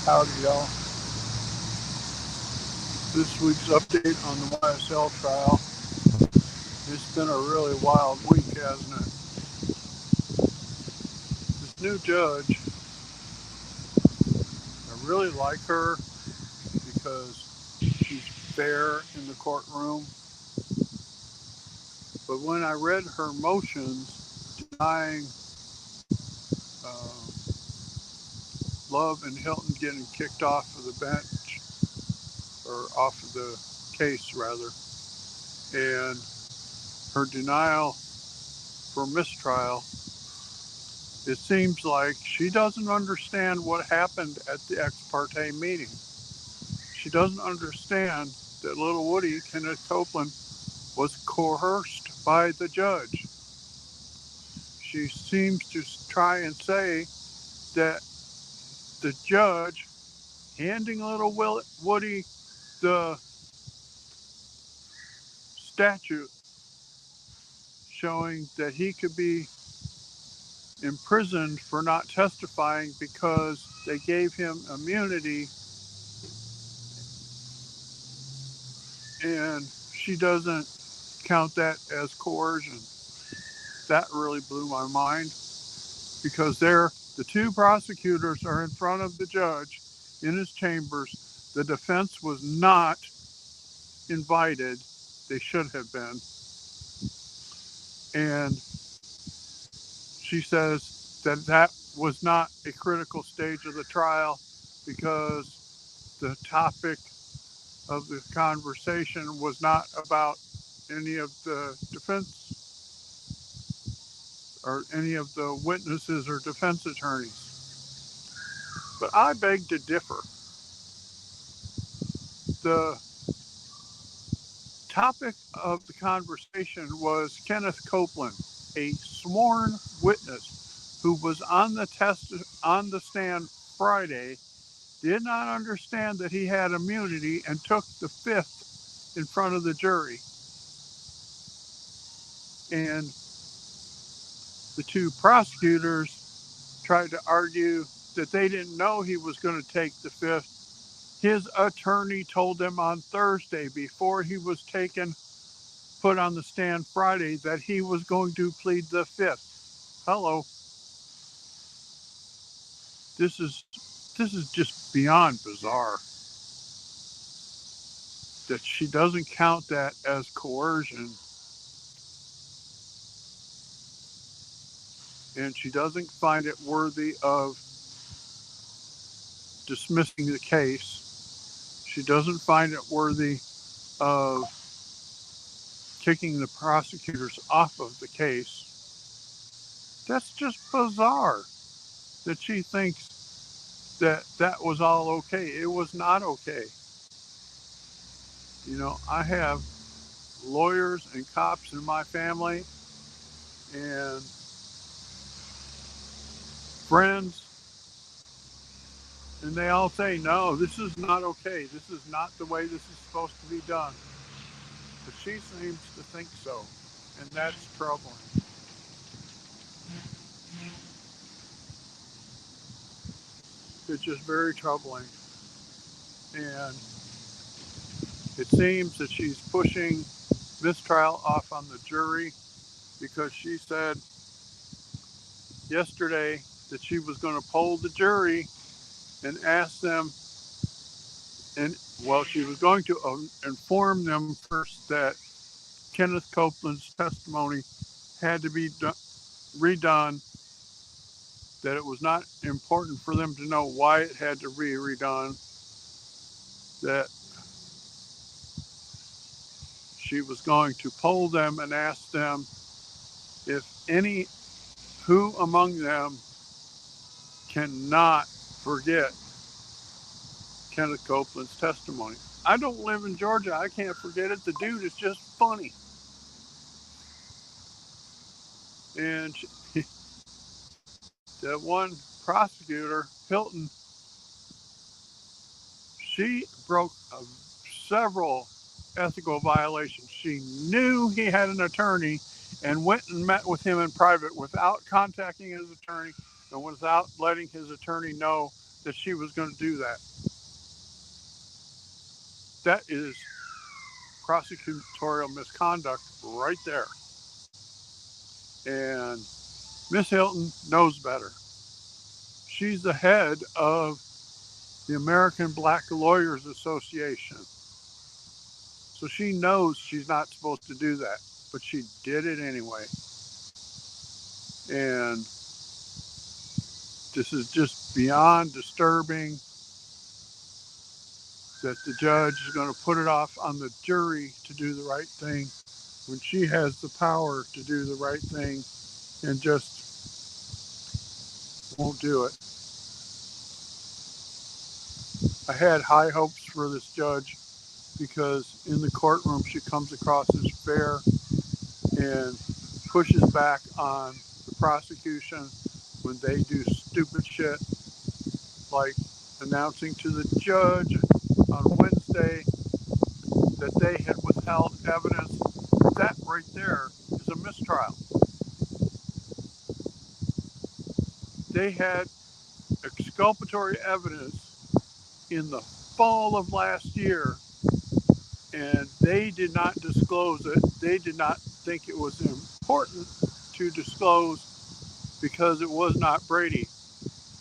Howdy, y'all. This week's update on the YSL trial. It's been a really wild week, hasn't it? This new judge, I really like her because she's fair in the courtroom. But when I read her motions denying uh, Love and Hilton getting kicked off of the bench, or off of the case rather, and her denial for mistrial, it seems like she doesn't understand what happened at the ex parte meeting. She doesn't understand that little Woody, Kenneth Copeland, was coerced by the judge. She seems to try and say that the judge handing little Woody the statute showing that he could be imprisoned for not testifying because they gave him immunity, and she doesn't count that as coercion. That really blew my mind because the two prosecutors are in front of the judge in his chambers. The defense was not invited. They should have been. And she says that that was not a critical stage of the trial because the topic of the conversation was not about any of the defense or any of the witnesses or defense attorneys. But I beg to differ. The topic of the conversation was Kenneth Copeland, a sworn witness who was on the stand Friday, did not understand that he had immunity and took the fifth in front of the jury. And the two prosecutors tried to argue that they didn't know he was going to take the fifth. His attorney told them on Thursday before he was put on the stand Friday that he was going to plead the fifth. Hello, this is just beyond bizarre that she doesn't count that as coercion, and she doesn't find it worthy of dismissing the case. She doesn't find it worthy of kicking the prosecutors off of the case. That's just bizarre that she thinks that that was all okay. It was not okay. I have lawyers and cops in my family and friends, and they all say, no, this is not okay. This is not the way this is supposed to be done. But she seems to think so, and that's troubling. It's just very troubling. And it seems that she's pushing this trial off on the jury because she said yesterday that she was going to poll the jury and ask them, and well, she was going to inform them first that Kenneth Copeland's testimony had to be redone, that it was not important for them to know why it had to be redone, that she was going to poll them and ask them if who among them cannot forget Kenneth Copeland's testimony. I don't live in Georgia. I can't forget it. The dude is just funny. And that one prosecutor, Hilton, she broke several ethical violations. She knew he had an attorney and went and met with him in private without contacting his attorney and without letting his attorney know that she was going to do that. That is prosecutorial misconduct right there. And Miss Hilton knows better. She's the head of the American Black Lawyers Association. So she knows she's not supposed to do that, but she did it anyway. And this is just beyond disturbing that the judge is going to put it off on the jury to do the right thing when she has the power to do the right thing and just won't do it. I had high hopes for this judge because in the courtroom she comes across as fair and pushes back on the prosecution when they do stupid shit like announcing to the judge on Wednesday that they had withheld evidence. That right there is a mistrial. They had exculpatory evidence in the fall of last year and they did not disclose it. They did not think it was important to disclose because it was not Brady.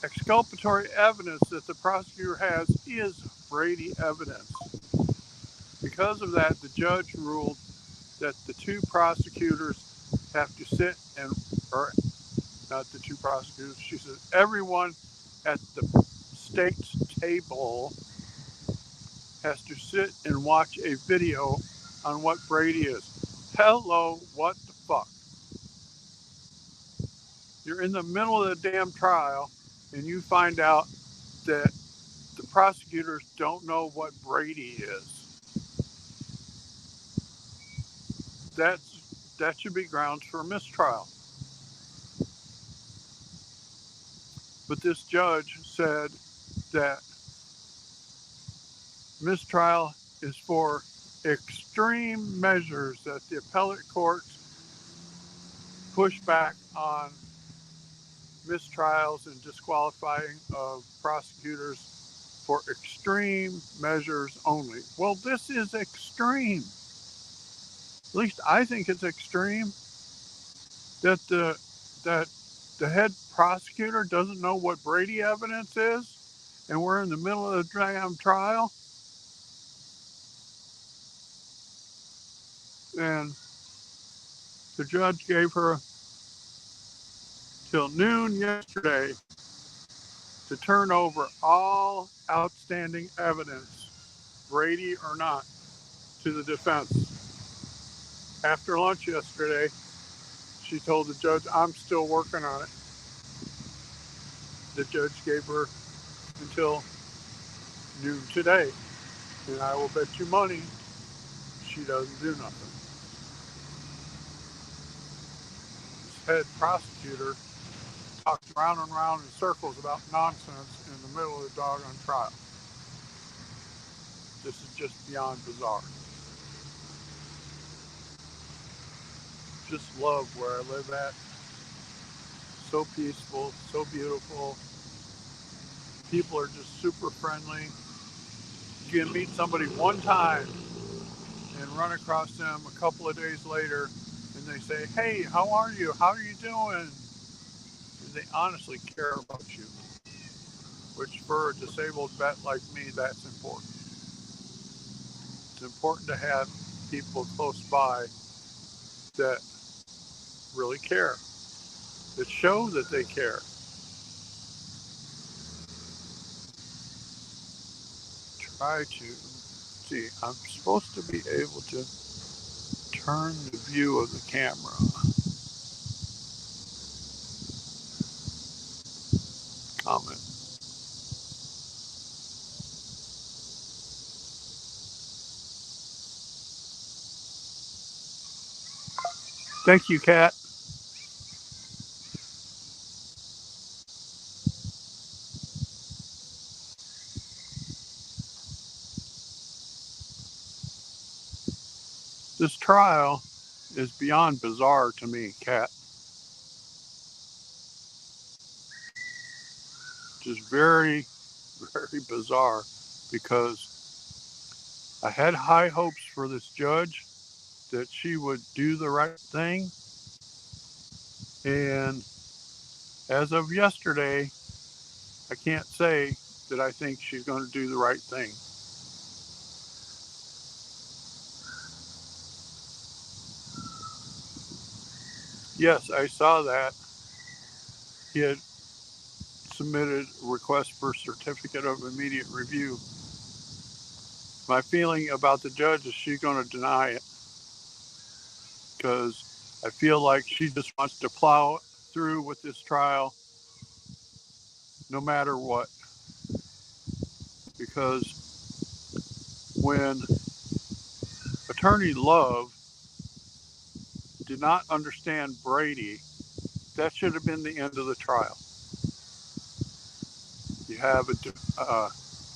Exculpatory evidence that the prosecutor has is Brady evidence. Because of that, the judge ruled that the two prosecutors have to sit and, or not the two prosecutors, she said everyone at the state's table has to sit and watch a video on what Brady is. Hello, what the fuck? You're in the middle of the damn trial and you find out that the prosecutors don't know what Brady is. That should be grounds for a mistrial. But this judge said that mistrial is for extreme measures, that the appellate courts push back on mistrials and disqualifying of prosecutors for extreme measures only. Well, this is extreme. At least I think it's extreme that the head prosecutor doesn't know what Brady evidence is, and we're in the middle of the damn trial. And the judge gave her till noon yesterday to turn over all outstanding evidence, Brady or not, to the defense. After lunch yesterday, she told the judge, I'm still working on it. The judge gave her until noon today. And I will bet you money she doesn't do nothing. This head prosecutor talks round and round in circles about nonsense in the middle of the doggone trial. This is just beyond bizarre. Just love where I live at. So peaceful, so beautiful. People are just super friendly. You can meet somebody one time and run across them a couple of days later and they say, hey, how are you? How are you doing? And they honestly care about you, which for a disabled vet like me, that's important. It's important to have people close by that really care, that show that they care. Try to see, I'm supposed to be able to turn the view of the camera. Comment. Thank you, Kat. This trial is beyond bizarre to me, Kat. Just very very bizarre because I had high hopes for this judge that she would do the right thing. And as of yesterday, I can't say that I think she's going to do the right thing. Yes, I saw that. He had submitted a request for certificate of immediate review. My feeling about the judge is she's going to deny it because I feel like she just wants to plow through with this trial no matter what. Because when Attorney Love did not understand Brady, that should have been the end of the trial. You have a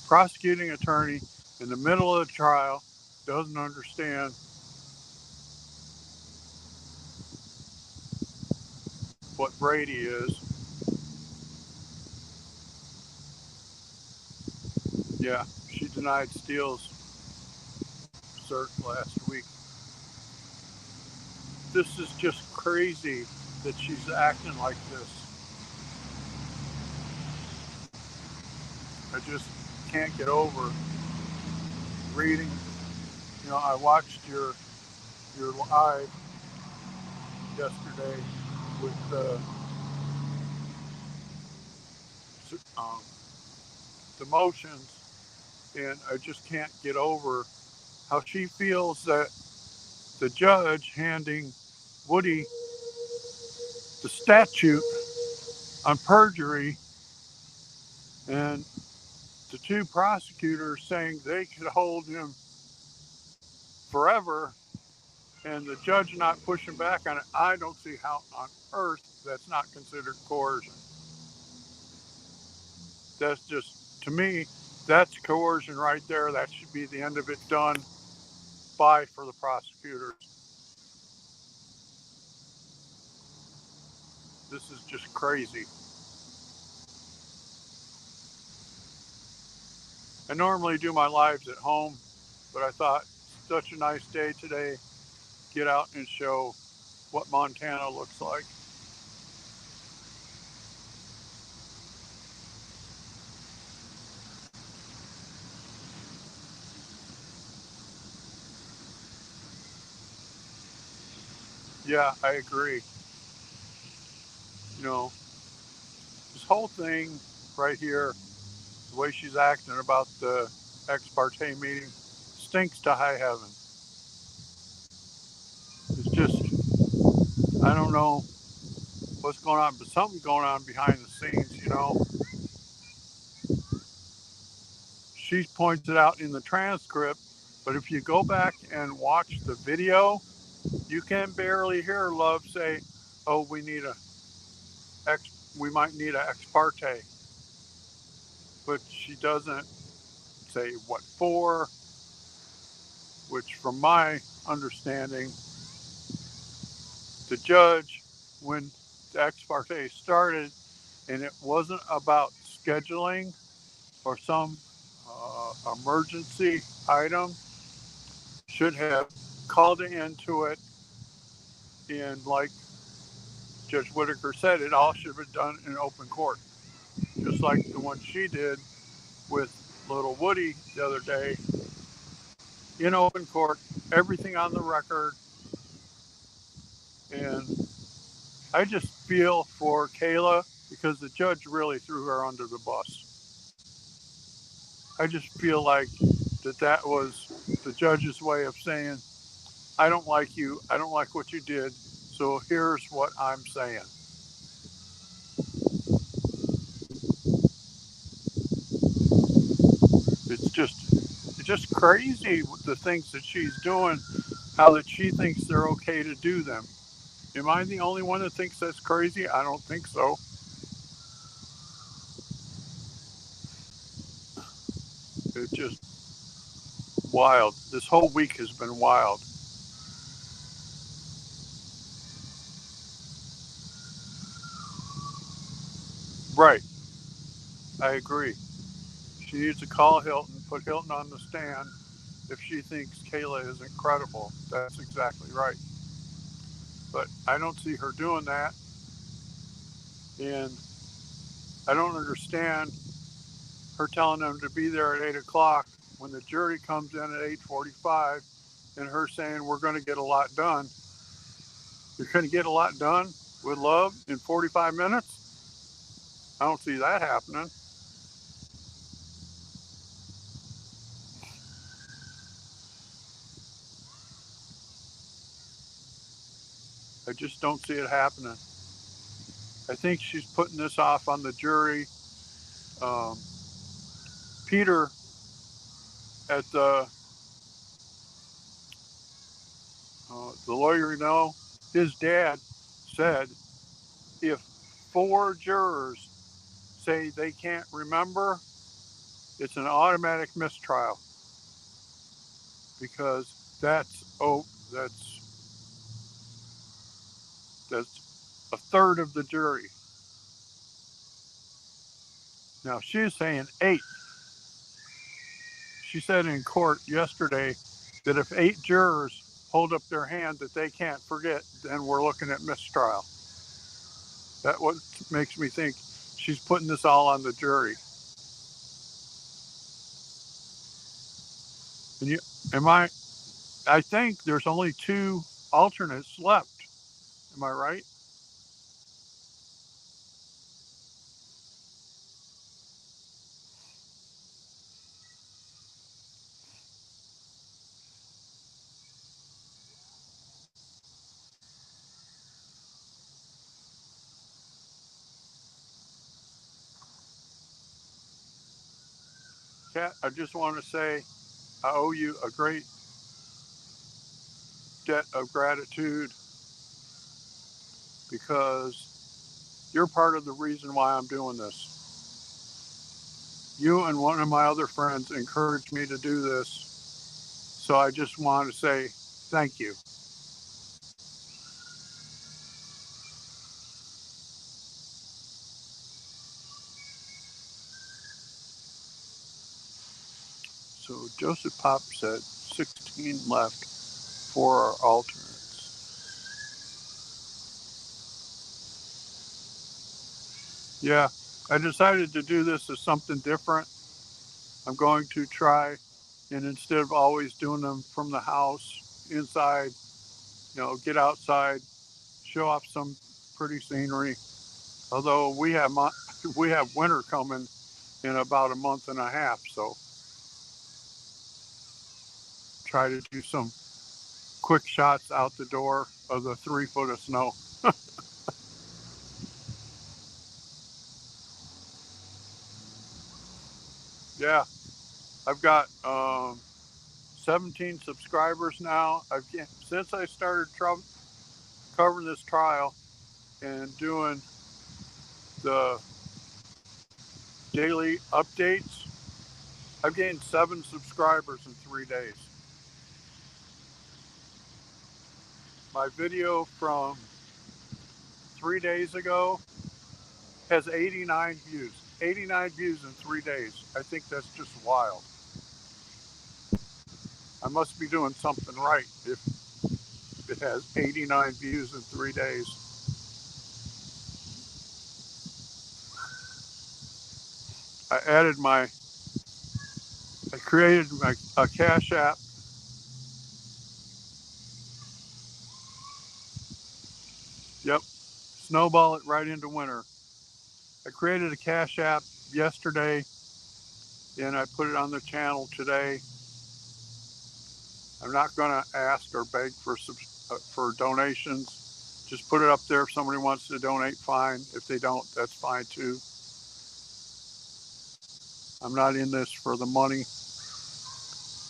prosecuting attorney in the middle of the trial, doesn't understand what Brady is. Yeah, she denied Steele's cert last week. This is just crazy that she's acting like this. I just can't get over reading. You know, I watched your live yesterday with um, the motions, and I just can't get over how she feels that the judge handing Woody the statute on perjury and the two prosecutors saying they could hold him forever and the judge not pushing back on it. I don't see how on earth that's not considered coercion. That's just, to me, that's coercion right there. That should be the end of it. Done. Bye for the prosecutors. This is just crazy. I normally do my lives at home, but I thought, such a nice day today, get out and show what Montana looks like. Yeah, I agree. You know, this whole thing right here, the way she's acting about the ex parte meeting, stinks to high heaven. It's just, I don't know what's going on, but something's going on behind the scenes, you know. She points it out in the transcript, but if you go back and watch the video, you can barely hear Love say, "Oh, we might need an ex parte," but she doesn't say what for. Which, from my understanding, the judge, when the ex parte started, and it wasn't about scheduling or some emergency item, should have called into it. And like Judge Whitaker said, it all should have been done in open court, just like the one she did with little Woody the other day, in open court, everything on the record. And I just feel for Kayla because the judge really threw her under the bus. I just feel like that was the judge's way of saying, I don't like you, I don't like what you did, so here's what I'm saying. It's just crazy the things that she's doing, how that she thinks they're okay to do them. Am I the only one that thinks that's crazy? I don't think so. It's just wild. This whole week has been wild. Right. I agree. She needs to call Hilton, put Hilton on the stand if she thinks Kayla is incredible. That's exactly right. But I don't see her doing that. And I don't understand her telling them to be there at 8 o'clock when the jury comes in at 8:45 and her saying we're going to get a lot done. You're going to get a lot done with love in 45 minutes? I don't see that happening. I just don't see it happening. I think she's putting this off on the jury. Um, Peter at the lawyer, his dad said if 4 jurors say they can't remember, it's an automatic mistrial because that's a third of the jury. Now she's saying 8. She said in court yesterday that if 8 jurors hold up their hand that they can't forget, then we're looking at mistrial. That's what makes me think she's putting this all on the jury. And I think there's only 2 alternates left. Am I right? Kat, I just want to say I owe you a great debt of gratitude because you're part of the reason why I'm doing this. You and one of my other friends encouraged me to do this. So I just want to say thank you. So Joseph Pop said 16 left for our alternates. Yeah, I decided to do this as something different. I'm going to try, and instead of always doing them from the house inside, get outside, show off some pretty scenery. Although we have winter coming in about a month and a half, so try to do some quick shots out the door of the 3 foot of snow. Yeah, I've got 17 subscribers now. Since I started covering this trial and doing the daily updates, I've gained 7 subscribers in 3 days. My video from 3 days ago has 89 views. 89 views in 3 days. I think that's just wild. I must be doing something right if it has 89 views in 3 days. I created a Cash App. Yep, snowball it right into winter. I created a Cash App yesterday and I put it on the channel today. I'm not going to ask or beg for donations. Just put it up there. If somebody wants to donate, fine. If they don't, that's fine too. I'm not in this for the money.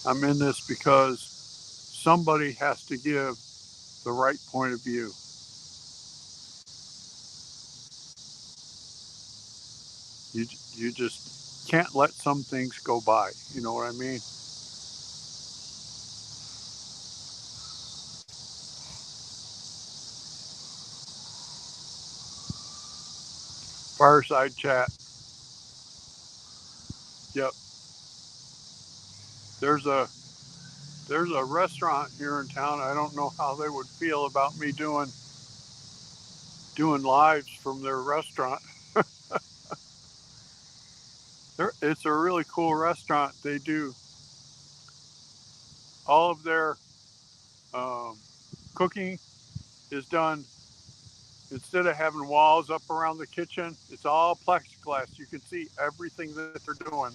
I'm in this because somebody has to give the right point of view. You just can't let some things go by. You know what I mean? Fireside chat. Yep. There's a restaurant here in town. I don't know how they would feel about me doing lives from their restaurant. It's a really cool restaurant. They do all of their um, cooking is done. Instead of having walls up around the kitchen, it's all plexiglass. You can see everything that they're doing.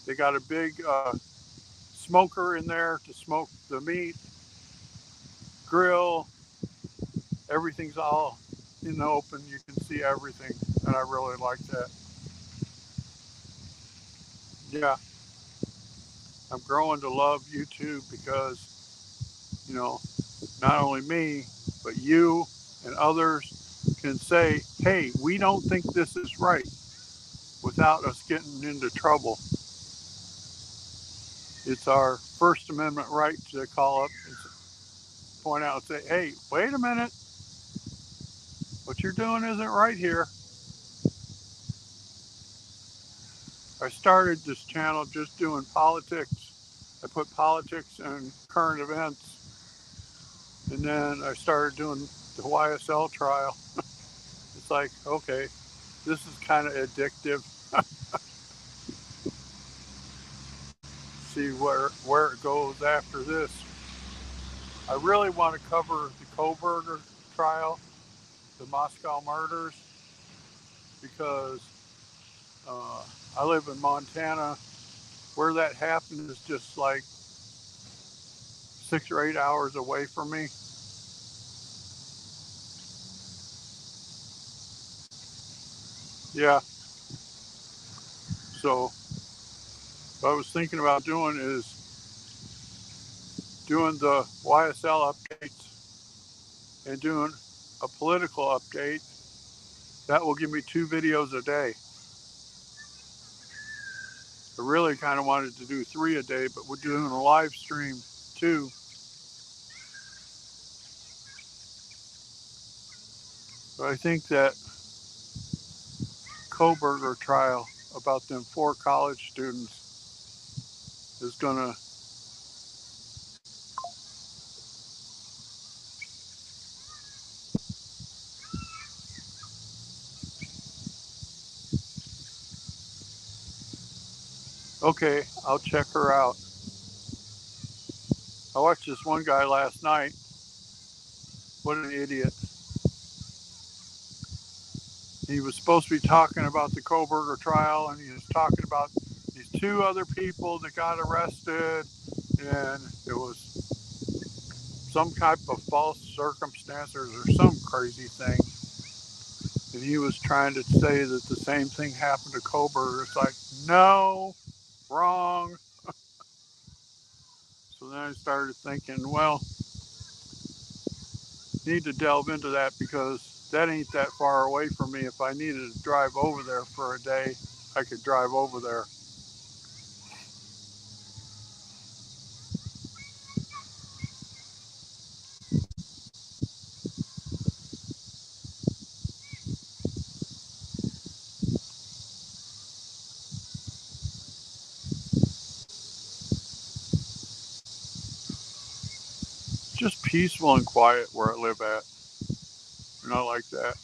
They got a big smoker in there to smoke the meat, grill. Everything's all in the open. You can see everything, and I really like that. Yeah, I'm growing to love YouTube because, you know, not only me, but you and others can say, hey, we don't think this is right without us getting into trouble. It's our First Amendment right to call up and point out and say, hey, wait a minute, what you're doing isn't right here. I started this channel just doing politics. I put politics and current events, and then I started doing the YSL trial. It's like, okay, this is kind of addictive. See where it goes after this. I really want to cover the Kohberger trial, the Moscow murders, because uh, I live in Montana. Where that happened is just like 6 or 8 hours away from me. Yeah, so what I was thinking about doing is doing the YSL updates and doing a political update. That will give me 2 videos a day. I really kind of wanted to do 3 a day, but we're doing a live stream too. But I think that Kohberger trial about them 4 college students is gonna. Okay, I'll check her out. I watched this one guy last night. What an idiot. He was supposed to be talking about the Kohberger trial, and he was talking about these 2 other people that got arrested, and it was some type of false circumstances or some crazy thing. And he was trying to say that the same thing happened to Kohberger. It's like, no, wrong. So then I started thinking, well, need to delve into that because that ain't that far away from me. If I needed to drive over there for a day, I could drive over there. It's just peaceful and quiet where I live at. Not like that.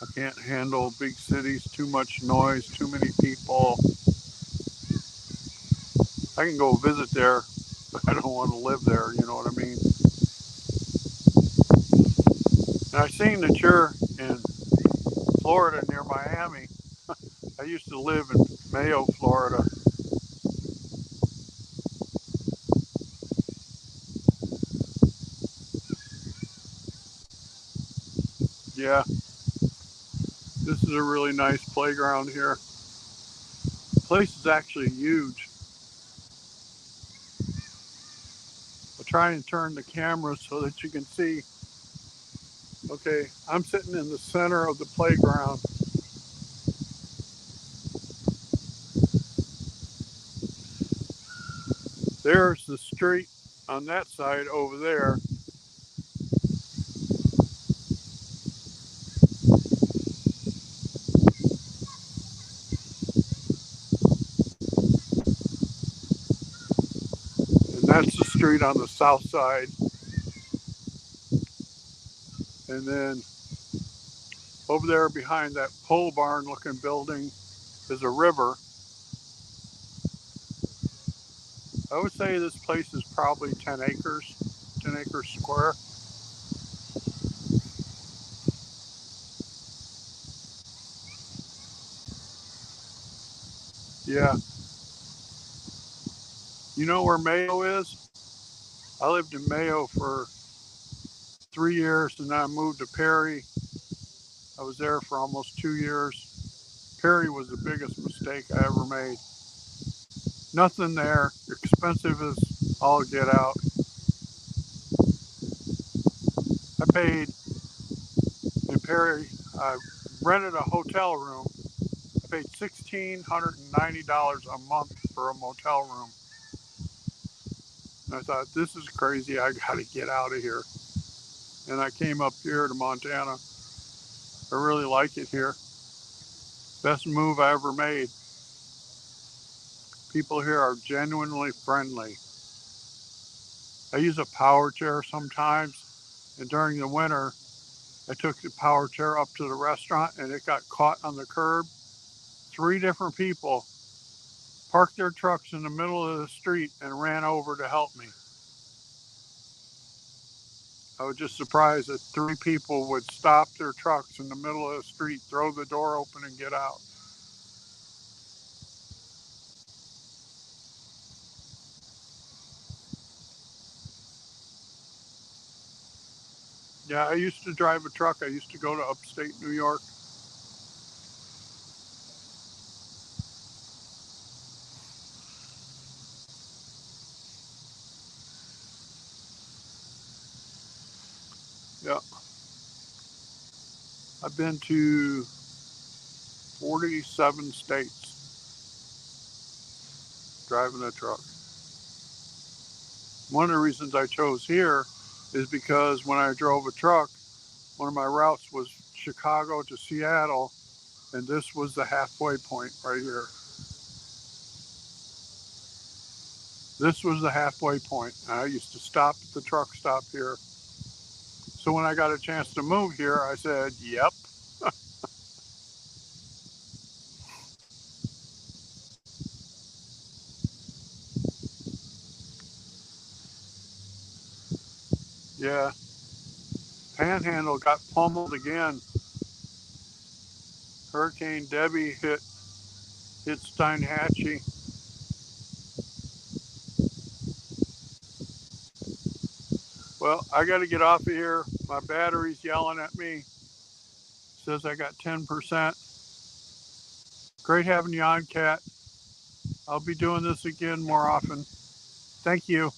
I can't handle big cities, too much noise, too many people. I can go visit there, but I don't want to live there, you know what I mean? And I seen that you're in Florida near Miami. I used to live in Mayo, Florida. Yeah, this is a really nice playground here. The place is actually huge. I'll try and turn the camera so that you can see. Okay, I'm sitting in the center of the playground. There's the street on that side over there. street on the south side. And then over there behind that pole barn looking building is a river. I would say this place is probably 10 acres square. Yeah. You know where Mayo is? I lived in Mayo for 3 years and then I moved to Perry. I was there for almost 2 years. Perry was the biggest mistake I ever made. Nothing there, expensive as all get out. I paid in Perry, I rented a hotel room. I paid $1,690 a month for a motel room. And I thought, this is crazy, I gotta get out of here. And I came up here to Montana. I really like it here. Best move I ever made. People here are genuinely friendly. I use a power chair sometimes, and during the winter, I took the power chair up to the restaurant and it got caught on the curb. 3 different people parked their trucks in the middle of the street and ran over to help me. I was just surprised that 3 people would stop their trucks in the middle of the street, throw the door open and get out. Yeah, I used to drive a truck. I used to go to upstate New York. Yeah, I've been to 47 states driving a truck. One of the reasons I chose here is because when I drove a truck, one of my routes was Chicago to Seattle, and this was the halfway point right here. This was the halfway point. I used to stop at the truck stop here. So when I got a chance to move here, I said, yep. Yeah, Panhandle got pummeled again. Hurricane Debbie hit Steinhatchee. Well, I got to get off of here. My battery's yelling at me. Says I got 10%. Great having you on, Kat. I'll be doing this again more often. Thank you.